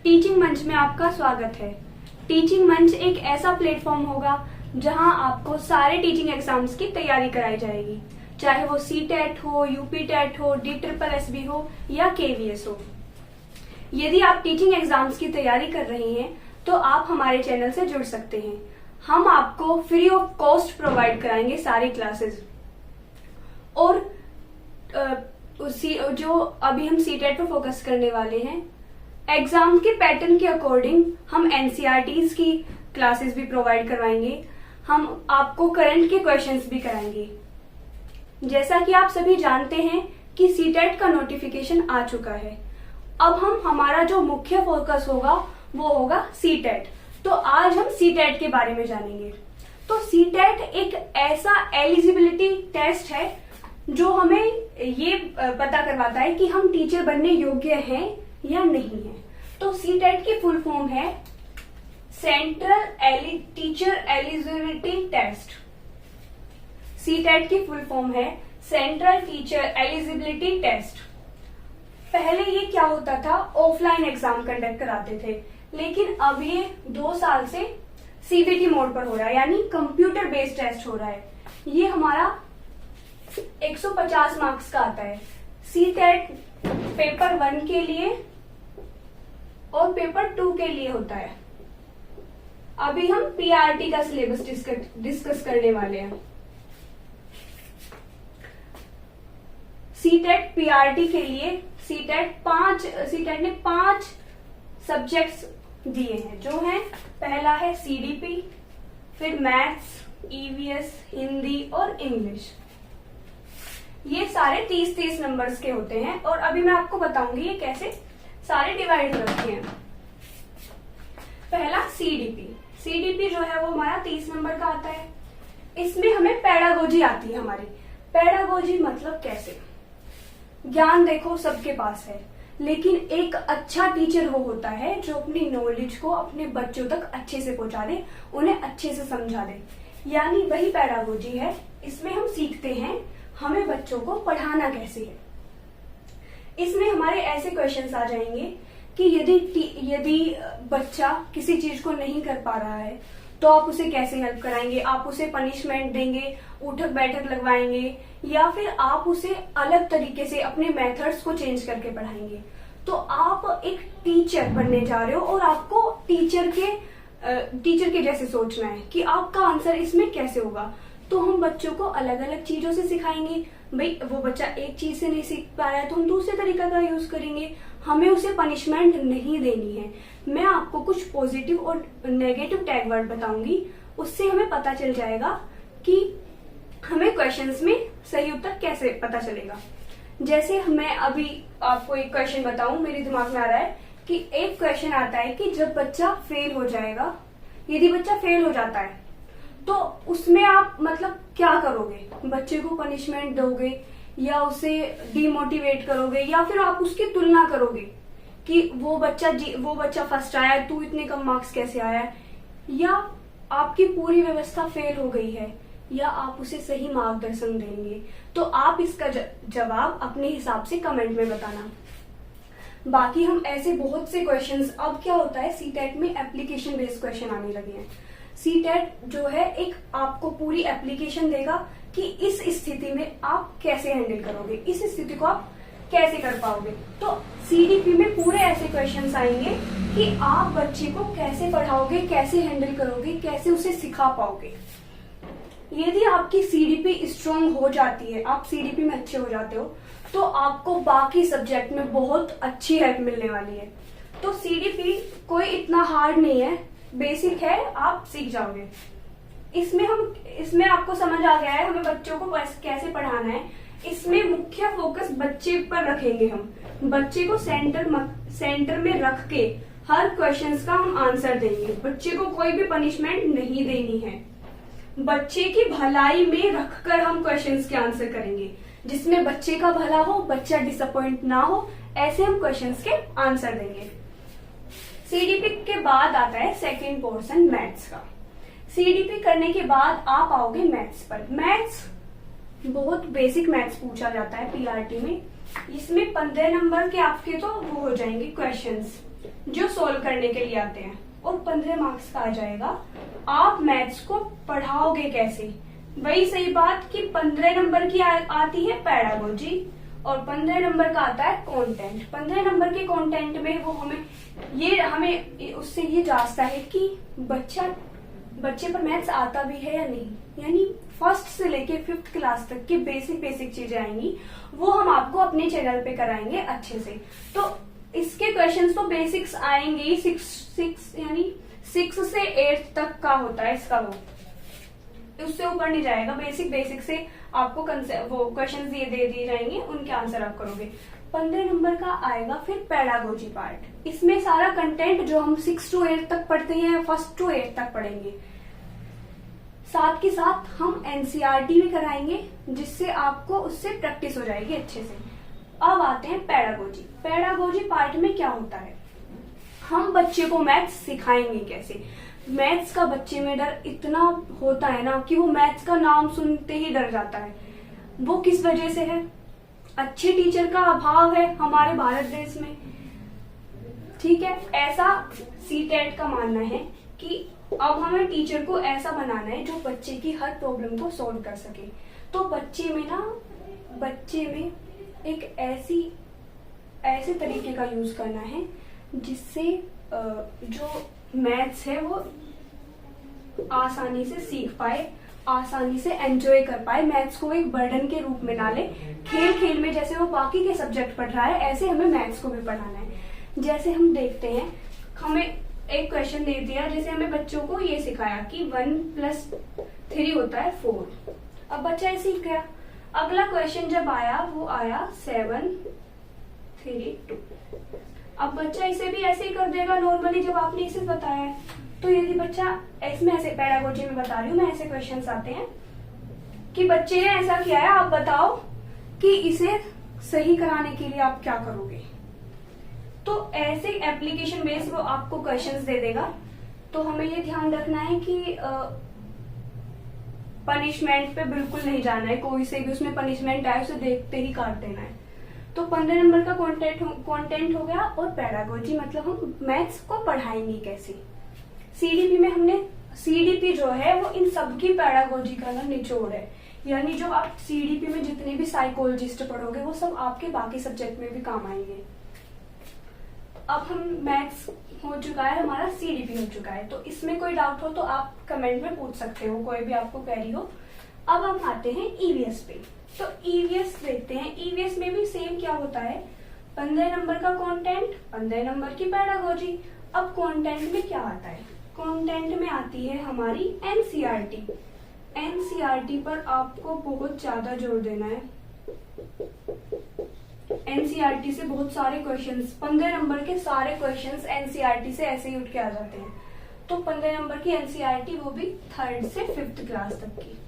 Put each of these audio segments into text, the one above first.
Teaching मंच में आपका स्वागत है। टीचिंग मंच एक ऐसा प्लेटफॉर्म होगा जहां आपको सारे टीचिंग एग्जाम्स की तैयारी कराई जाएगी, चाहे वो सीटेट हो, यूपीटेट हो, DSSB हो या KVS हो। यदि आप टीचिंग एग्जाम्स की तैयारी कर रहे हैं तो आप हमारे चैनल से जुड़ सकते हैं। हम आपको फ्री ऑफ कॉस्ट प्रोवाइड कराएंगे सारी क्लासेस। और जो अभी हम सीटेट पर फोकस करने वाले हैं, एग्जाम के पैटर्न के अकॉर्डिंग हम NCERTs की क्लासेस भी प्रोवाइड करवाएंगे। हम आपको करंट के क्वेश्चंस भी कराएंगे। जैसा कि आप सभी जानते हैं कि सीटेट का नोटिफिकेशन आ चुका है। अब हमारा जो मुख्य फोकस होगा वो होगा सीटेट। तो आज हम सीटेट के बारे में जानेंगे। तो सीटेट एक ऐसा एलिजिबिलिटी टेस्ट है जो हमें ये पता करवाता है कि हम टीचर बनने योग्य हैं या नहीं है। तो सीटेट की फुल फॉर्म है central teacher eligibility test. CTET की फुल फॉर्म है सेंट्रल टीचर एलिजिबिलिटी टेस्ट। पहले ये क्या होता था, ऑफलाइन एग्जाम कंडक्ट कराते थे, लेकिन अब ये 2 साल से CBT मोड पर हो रहा है, यानी कंप्यूटर बेस्ड टेस्ट हो रहा है। ये हमारा 150 मार्क्स का आता है। सीटेट पेपर 1 के लिए और पेपर 2 के लिए होता है। अभी हम PRT का सिलेबस डिस्कस करने वाले हैं। सीटेट PRT के लिए सीटेट ने 5 सब्जेक्ट्स दिए हैं, जो हैं पहला है CDP, फिर मैथ्स, EVS, हिंदी और इंग्लिश। ये सारे 30-30 नंबर्स के होते हैं और अभी मैं आपको बताऊंगी ये कैसे सारे डिवाइड करते हैं। पहला CDP जो है वो हमारा 30 नंबर का आता है। इसमें हमें पेडागोजी आती है हमारी। पेडागोजी मतलब कैसे, ज्ञान देखो सबके पास है, लेकिन एक अच्छा टीचर वो होता है जो अपनी नॉलेज को अपने बच्चों तक अच्छे से पहुंचा दे, उन्हें अच्छे से समझा दे, यानी वही पेडागोजी है। इसमें हम सीखते हैं हमें बच्चों को पढ़ाना कैसे है। इसमें हमारे ऐसे क्वेश्चंस आ जाएंगे कि यदि बच्चा किसी चीज को नहीं कर पा रहा है तो आप उसे कैसे हेल्प कराएंगे। आप उसे पनिशमेंट देंगे, उठक बैठक लगवाएंगे, या फिर आप उसे अलग तरीके से अपने मेथड्स को चेंज करके पढ़ाएंगे। तो आप एक टीचर बनने जा रहे हो और आपको टीचर के जैसे सोचना है कि आपका आंसर इसमें कैसे होगा। तो हम बच्चों को अलग अलग चीजों से सिखाएंगे। भाई वो बच्चा एक चीज से नहीं सीख पा रहा है तो हम दूसरे तरीका का यूज करेंगे। हमें उसे पनिशमेंट नहीं देनी है। मैं आपको कुछ पॉजिटिव और नेगेटिव टैग वर्ड बताऊंगी, उससे हमें पता चल जाएगा कि हमें क्वेश्चंस में सही उत्तर कैसे पता चलेगा। जैसे मैं अभी आपको एक क्वेश्चन बताऊं, मेरे दिमाग में आ रहा है कि एक क्वेश्चन आता है कि जब बच्चा फेल हो जाएगा, यदि बच्चा फेल हो जाता है तो उसमें आप मतलब क्या करोगे। बच्चे को पनिशमेंट दोगे या उसे डिमोटिवेट करोगे, या फिर आप उसकी तुलना करोगे कि वो बच्चा फर्स्ट आया, तू इतने कम मार्क्स कैसे आया, या आपकी पूरी व्यवस्था फेल हो गई है, या आप उसे सही मार्गदर्शन देंगे। तो आप इसका जवाब अपने हिसाब से कमेंट में बताना। बाकी हम ऐसे बहुत से क्वेश्चंस, अब क्या होता है सीटेट में एप्लीकेशन बेस्ड क्वेश्चन आने लगे हैं। सीटेट जो है एक आपको पूरी एप्लीकेशन देगा कि इस स्थिति में आप कैसे हैंडल करोगे, इस स्थिति को आप कैसे कर पाओगे। तो CDP में पूरे ऐसे क्वेश्चंस आएंगे कि आप बच्चे को कैसे पढ़ाओगे, कैसे हैंडल करोगे, कैसे उसे सिखा पाओगे। यदि आपकी CDP स्ट्रांग हो जाती है, आप CDP में अच्छे हो जाते हो, तो आपको बाकी सब्जेक्ट में बहुत अच्छी हेल्प मिलने वाली है। तो CDP कोई इतना हार्ड नहीं है, बेसिक है, आप सीख जाओगे। इसमें आपको समझ आ गया है हमें बच्चों को कैसे पढ़ाना है। इसमें मुख्य फोकस बच्चे पर रखेंगे। हम बच्चे को सेंटर में रख के हर क्वेश्चंस का हम आंसर देंगे। बच्चे को कोई भी पनिशमेंट नहीं देनी है। बच्चे की भलाई में रखकर हम क्वेश्चंस के आंसर करेंगे, जिसमें बच्चे का भला हो, बच्चा डिसअपॉइंट ना हो, ऐसे हम क्वेश्चंस के आंसर देंगे। CDP के बाद आता है सेकेंड पोर्शन मैथ्स का। CDP करने के बाद आप आओगे मैथ्स पर। मैथ्स बहुत बेसिक मैथ्स पूछा जाता है PRT में। इसमें 15 नंबर के आपके तो वो हो जाएंगे क्वेश्चंस जो सोल्व करने के लिए आते हैं, और 15 मार्क्स का आ जाएगा। आप मैथ्स को पढ़ाओगे कैसे? वही सही बात कि 15 नंबर की आती है पैडागोजी और 15 नंबर का आता है कंटेंट। 15 नंबर के कंटेंट में वो हमें उससे ये जांचता है कि बच्चे पर मैथ्स आता भी है या नहीं, यानी फर्स्ट से लेके 5th क्लास तक की बेसिक चीजें आएंगी, वो हम आपको अपने चैनल पे कराएंगे अच्छे से। तो इसके क्वेश्चंस तो बेसिक्स आएंगे ही, 6 से 8 तक का होता है इसका, वो उससे ऊपर नहीं जाएगा। बेसिक से आपको वो क्वेश्चंस दे दिए जाएंगे, उनके आंसर आप करोगे। 15 नंबर का आएगा फिर पैडागोजी पार्ट। इसमें सारा कंटेंट जो हम 6 to 8 तक पढ़ते हैं, 1st to 8 तक पढ़ेंगे, साथ के साथ हम एनसीईआरटी भी कराएंगे, जिससे आपको उससे प्रैक्टिस हो जाएगी अच्छे से। अब आते हैं पैडागोजी। पैडागोजी पार्ट में क्या होता है, हम बच्चे को मैथ्स सिखाएंगे कैसे। मैथ्स का बच्चे में डर इतना होता है ना कि वो मैथ्स का नाम सुनते ही डर जाता है। वो किस वजह से है? अच्छे टीचर का अभाव है हमारे भारत देश में, ठीक है। ऐसा सीटेट का मानना है कि अब हमें टीचर को ऐसा बनाना है जो बच्चे की हर प्रॉब्लम को सॉल्व कर सके। तो बच्चे में एक ऐसे तरीके का यूज करना है जिससे जो मैथ्स है वो आसानी से सीख पाए, आसानी से एंजॉय कर पाए, मैथ्स को एक बर्डन के रूप में ना ले। खेल में जैसे वो बाकी के सब्जेक्ट पढ़ रहा है, ऐसे हमें मैथ्स को भी पढ़ाना है। जैसे हम देखते हैं, हमें एक क्वेश्चन दे दिया, जैसे हमें बच्चों को ये सिखाया कि 1+3 होता है 4। अब बच्चा ये सीख गया। अगला क्वेश्चन जब आया वो आया 7, 3, 2। अब बच्चा इसे भी ऐसे ही कर देगा नॉर्मली जब आपने इसे बताया है। तो यदि बच्चा इसमें ऐसे पैडागोजी में बता रही हूँ मैं, ऐसे क्वेश्चंस आते हैं कि बच्चे ने ऐसा किया है, आप बताओ कि इसे सही कराने के लिए आप क्या करोगे। तो ऐसे एप्लीकेशन बेस्ड वो आपको क्वेश्चंस दे देगा। तो हमें ये ध्यान रखना है कि पनिशमेंट पे बिल्कुल नहीं जाना है, कोई से भी उसमें पनिशमेंट आए उसे देखते ही काट देना है। तो 15 नंबर का कंटेंट हो गया। और पैडागोजी मतलब हम मैथ्स को पढ़ाएंगे कैसे। सीडीपी में हमने, सीडीपी जो है वो इन सबकी पैडागोजी का ना निचोड़ है, यानी जो आप सीडीपी में जितने भी साइकोलॉजिस्ट पढ़ोगे वो सब आपके बाकी सब्जेक्ट में भी काम आएंगे। अब हम मैथ्स हो चुका है हमारा, सीडीपी हो चुका है। तो इसमें कोई डाउट हो तो आप कमेंट में पूछ सकते हो, कोई भी आपको क्वेरी हो। अब हम आते हैं ईवीएस पे। तो ईवीएस देखते हैं। ईवीएस में भी सेम क्या होता है, 15 नंबर का कंटेंट, 15 नंबर की पैडागोजी। अब कंटेंट में क्या आता है, कंटेंट में आती है हमारी एनसीईआरटी। एनसीईआरटी पर आपको बहुत ज्यादा जोर देना है। एनसीईआरटी से बहुत सारे क्वेश्चंस, 15 नंबर के सारे क्वेश्चंस एनसीईआरटी से ऐसे ही उठ के आ जाते हैं। तो 15 नंबर की एनसीईआरटी, वो भी 3rd से 5th क्लास तक की,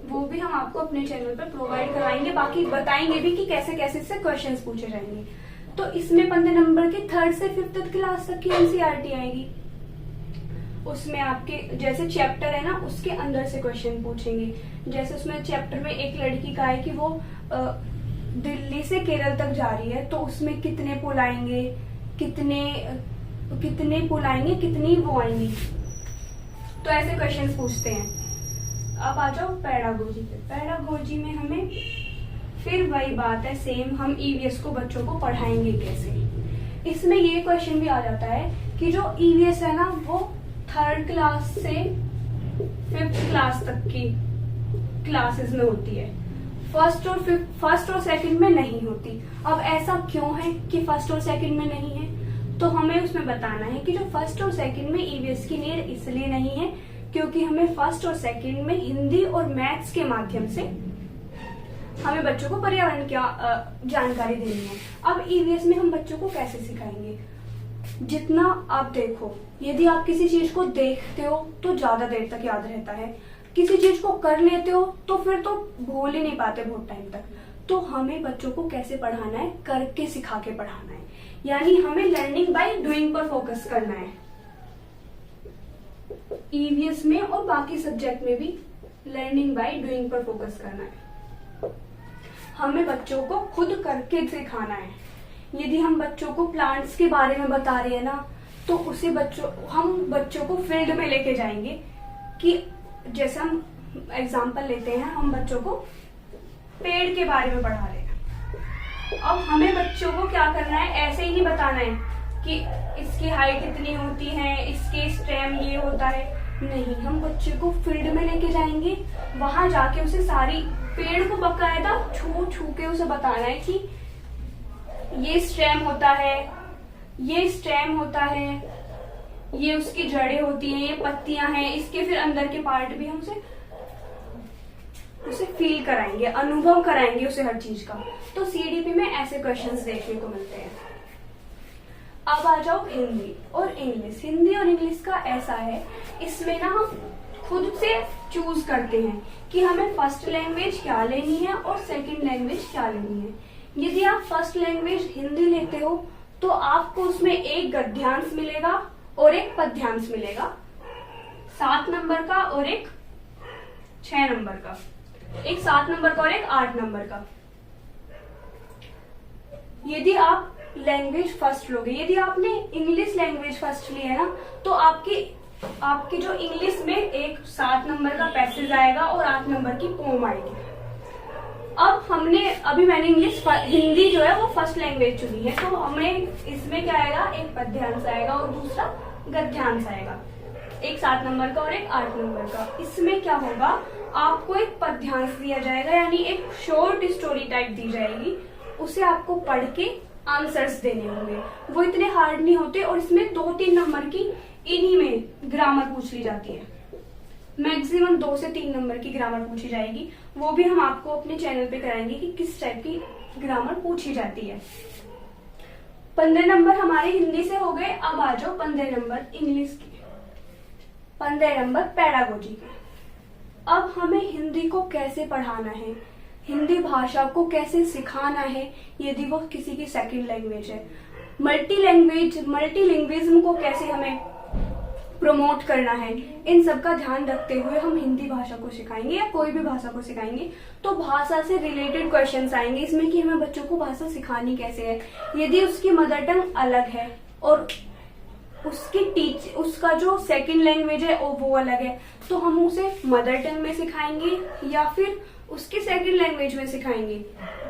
वो भी हम आपको अपने चैनल पर प्रोवाइड कराएंगे। बाकी बताएंगे भी कि कैसे कैसे इससे क्वेश्चंस पूछे जाएंगे। तो इसमें 15 नंबर की 3rd से 5th क्लास तक की एनसीईआरटी आएगी। उसमें आपके जैसे चैप्टर है ना, उसके अंदर से क्वेश्चन पूछेंगे। जैसे उसमें चैप्टर में एक लड़की का है कि वो दिल्ली से केरल तक जा रही है, तो उसमें कितने पुल आएंगे, कितने पुल आएंगे, कितनी वो आएंगी, तो ऐसे क्वेश्चंस पूछते हैं। अब आ जाओ पैडागोजी पे। पैडागोजी में हमें फिर वही बात है सेम, हम ईवीएस को बच्चों को पढ़ाएंगे कैसे। इसमें ये क्वेश्चन भी आ जाता है कि जो ईवीएस है ना वो 3rd क्लास से 5th क्लास तक की क्लासेस में होती है, फर्स्ट और सेकंड में नहीं होती। अब ऐसा क्यों है कि फर्स्ट और सेकंड में नहीं है, तो हमें उसमें बताना है कि जो फर्स्ट और सेकंड में ईवीएस की नीड इसलिए नहीं है क्योंकि हमें फर्स्ट और सेकंड में हिंदी और मैथ्स के माध्यम से हमें बच्चों को पर्यावरण की जानकारी देनी है। अब ईवीएस में हम बच्चों को कैसे सिखाएंगे, जितना आप देखो, यदि आप किसी चीज को देखते हो तो ज्यादा देर तक याद रहता है, किसी चीज को कर लेते हो तो फिर तो भूल ही नहीं पाते बहुत टाइम तक। तो हमें बच्चों को कैसे पढ़ाना है, करके सिखा के पढ़ाना है, यानी हमें लर्निंग बाय डूइंग पर फोकस करना है। ईवीएस में और बाकी सब्जेक्ट में भी लर्निंग बाय डूइंग पर फोकस करना है। हमें बच्चों को खुद करके सिखाना है। यदि हम बच्चों को प्लांट्स के बारे में बता रहे हैं ना, तो हम बच्चों को फील्ड में लेके जाएंगे कि जैसे हम एग्जांपल लेते हैं, हम बच्चों को पेड़ के बारे में पढ़ा रहे हैं। अब हमें बच्चों को क्या करना है, ऐसे ही नहीं बताना है कि इसकी हाइट इतनी होती है, इसके स्टेम ये होता है। नहीं, हम बच्चे को फील्ड में लेके जाएंगे, वहां जाके उसे सारी पेड़ को बकायदा छू छू के उसे बताना है कि ये स्टेम होता है, ये स्टेम होता है, ये उसकी जड़ें होती हैं, ये पत्तियां हैं, इसके फिर अंदर के पार्ट भी हम उसे फील कराएंगे, अनुभव कराएंगे उसे हर चीज का। तो सीडीपी में ऐसे क्वेश्चंस देखने को मिलते हैं। अब आ जाओ हिंदी और इंग्लिश। हिंदी और इंग्लिश का ऐसा है, इसमें ना हम खुद से चूज करते हैं कि हमें फर्स्ट लैंग्वेज क्या लेनी है और सेकंड लैंग्वेज क्या लेनी है। यदि आप फर्स्ट लैंग्वेज हिंदी लेते हो तो आपको उसमें एक गद्यांश मिलेगा और एक पद्यांश मिलेगा, 7 नंबर का और एक 6 नंबर का, एक 7 नंबर का और एक 8 नंबर का। यदि आप लैंग्वेज फर्स्ट लोगे, यदि आपने इंग्लिश लैंग्वेज फर्स्ट ली है ना, तो आपकी जो इंग्लिश में एक 7 नंबर का पैसेज आएगा और 8 नंबर की पोम आएगी। अब अभी मैंने हिंदी जो है वो फर्स्ट लैंग्वेज चुनी है, तो हमें इसमें क्या आएगा, एक पद्यांश आएगा और दूसरा गद्यांश आएगा, एक 7 नंबर का और एक 8 नंबर का। इसमें क्या होगा, आपको एक पद्यांश दिया जाएगा, यानी एक शॉर्ट स्टोरी टाइप दी जाएगी, उसे आपको पढ़ के आंसर्स देने होंगे। वो इतने हार्ड नहीं होते और इसमें 2-3 नंबर की इन्हीं में ग्रामर पूछ ली जाती है। मैक्सिमम 2 से 3 नंबर की ग्रामर पूछी जाएगी, वो भी हम आपको अपने चैनल पे कराएंगे कि किस टाइप की ग्रामर पूछी जाती है। 15 नंबर हमारे हिंदी से हो गए। अब आ जाओ 15 नंबर इंग्लिश के, 15 नंबर पेडागोजी के। अब हमें हिंदी को कैसे पढ़ाना है, हिंदी भाषा को कैसे सिखाना है यदि वो किसी की सेकंड लैंग्वेज है, मल्टीलिंग्विज्म को कैसे हमें प्रमोट करना है, इन सब का ध्यान रखते हुए हम हिंदी भाषा को सिखाएंगे या कोई भी भाषा को सिखाएंगे। तो भाषा से रिलेटेड क्वेश्चंस आएंगे इसमें कि हमें बच्चों को भाषा सिखानी कैसे है। यदि उसकी मदर टंग अलग है और उसका जो सेकंड लैंग्वेज है वो अलग है, तो हम उसे मदर टंग में सिखाएंगे या फिर उसकी सेकंड लैंग्वेज में सिखाएंगे।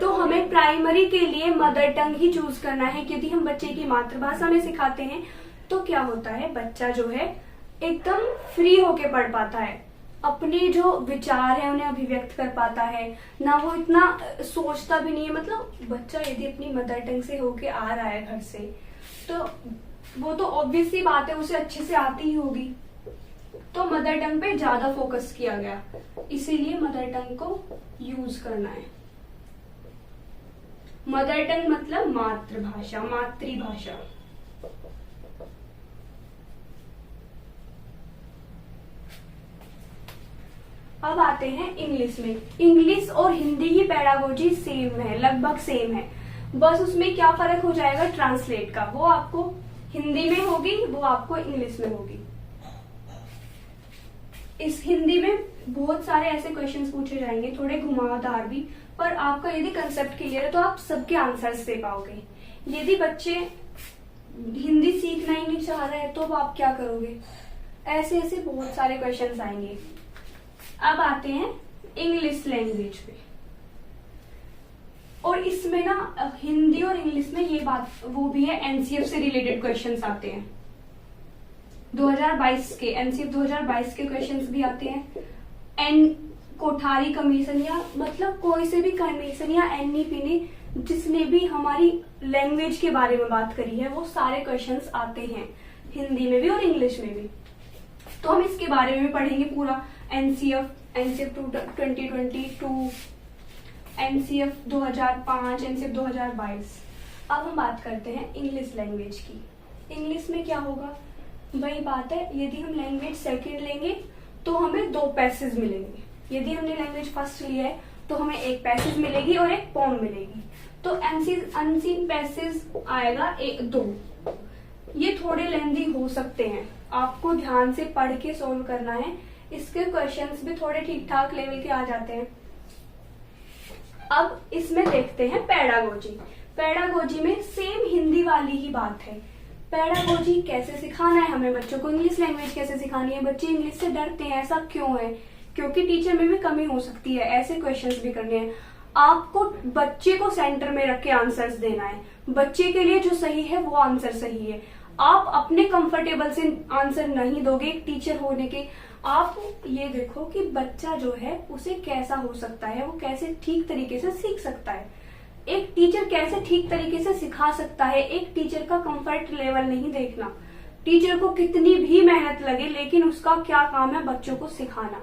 तो हमें प्राइमरी के लिए मदर टंग ही चूज करना है। यदि हम बच्चे की मातृभाषा में सिखाते हैं तो क्या होता है, बच्चा जो है एकदम फ्री होके पढ़ पाता है, अपने जो विचार है उन्हें अभिव्यक्त कर पाता है, ना वो इतना सोचता भी नहीं है। मतलब बच्चा यदि अपनी मदर टंग से होके आ रहा है घर से, तो वो तो ऑब्वियस सी बात है उसे अच्छे से आती ही होगी। तो मदर टंग पे ज्यादा फोकस किया गया, इसीलिए मदर टंग को यूज करना है। मदर टंग मतलब मातृभाषा, मातृभाषा। अब आते हैं इंग्लिश में। इंग्लिश और हिंदी की पेडागोजी सेम है, लगभग सेम है, बस उसमें क्या फर्क हो जाएगा, ट्रांसलेट का। वो आपको हिंदी में होगी, वो आपको इंग्लिश में होगी। इस हिंदी में बहुत सारे ऐसे क्वेश्चंस पूछे जाएंगे, थोड़े घुमावदार भी, पर आपका यदि कंसेप्ट क्लियर है तो आप सबके आंसर्स दे पाओगे। यदि बच्चे हिंदी सीखना ही नहीं चाह रहे हैं तो आप क्या करोगे, ऐसे ऐसे बहुत सारे क्वेश्चंस आएंगे। अब आते हैं इंग्लिश लैंग्वेज पे, और इसमें ना हिंदी और इंग्लिश में ये बात वो भी है, एनसीएफ से रिलेटेड क्वेश्चंस आते हैं। 2022 के एनसीएफ 2022 के क्वेश्चंस भी आते हैं। कोठारी कमीशन या मतलब कोई से भी कमीशन या एनईपी ने जिसने भी हमारी लैंग्वेज के बारे में बात करी है, वो सारे क्वेश्चंस आते हैं हिंदी में भी और इंग्लिश में भी। तो हम इसके बारे में भी पढ़ेंगे पूरा। NCF 2022, NCF 2005, NCF 2022। अब हम बात करते हैं इंग्लिश लैंग्वेज की। इंग्लिश में क्या होगा, वही बात है, यदि हम लैंग्वेज सेकंड लेंगे तो हमें 2 पैसेज मिलेंगे। यदि हमने लैंग्वेज फर्स्ट लिया है तो हमें एक पैसेज मिलेगी और एक पोम मिलेगी। तो अनसीन पैसेज आएगा 2। ये थोड़े लेंदी हो सकते हैं, आपको ध्यान से पढ़ के सोल्व करना है। इसके क्वेश्चंस भी थोड़े ठीक ठाक लेवल के आ जाते हैं। अब इसमें देखते हैं पेडागोजी। पेडागोजी में सेम हिंदी वाली ही बात है। पेडागोजी कैसे सिखाना है हमें, बच्चों को इंग्लिश लैंग्वेज कैसे सिखानी है, बच्चे इंग्लिश से डरते हैं, ऐसा क्यों है, क्योंकि टीचर में भी कमी हो सकती है, ऐसे क्वेश्चंस भी करने हैं। आपको बच्चे को सेंटर में रख के आंसर्स देना है, बच्चे के लिए जो सही है वो आंसर सही है। आप अपने कंफर्टेबल से आंसर नहीं दोगे एक टीचर होने के। आप ये देखो कि बच्चा जो है उसे कैसा हो सकता है, वो कैसे ठीक तरीके से सीख सकता है, एक टीचर कैसे ठीक तरीके से सिखा सकता है। एक टीचर का कंफर्ट लेवल नहीं देखना, टीचर को कितनी भी मेहनत लगे लेकिन उसका क्या काम है, बच्चों को सिखाना।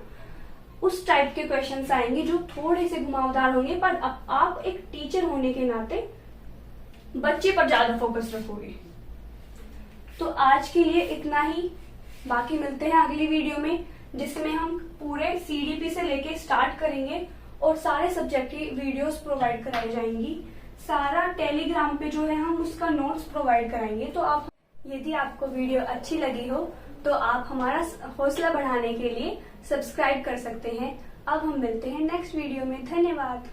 उस टाइप के क्वेश्चंस आएंगे जो थोड़े से घुमावदार होंगे, पर आप एक टीचर होने के नाते बच्चे पर ज्यादा फोकस रखोगे। तो आज के लिए इतना ही, बाकी मिलते हैं अगली वीडियो में जिसमें हम पूरे सीडीपी से लेके स्टार्ट करेंगे और सारे सब्जेक्ट की वीडियोस प्रोवाइड कराई जाएंगी। सारा टेलीग्राम पे जो है हम उसका नोट्स प्रोवाइड कराएंगे। तो आप, यदि आपको वीडियो अच्छी लगी हो तो आप हमारा हौसला बढ़ाने के लिए सब्सक्राइब कर सकते हैं। अब हम मिलते हैं नेक्स्ट वीडियो में। धन्यवाद।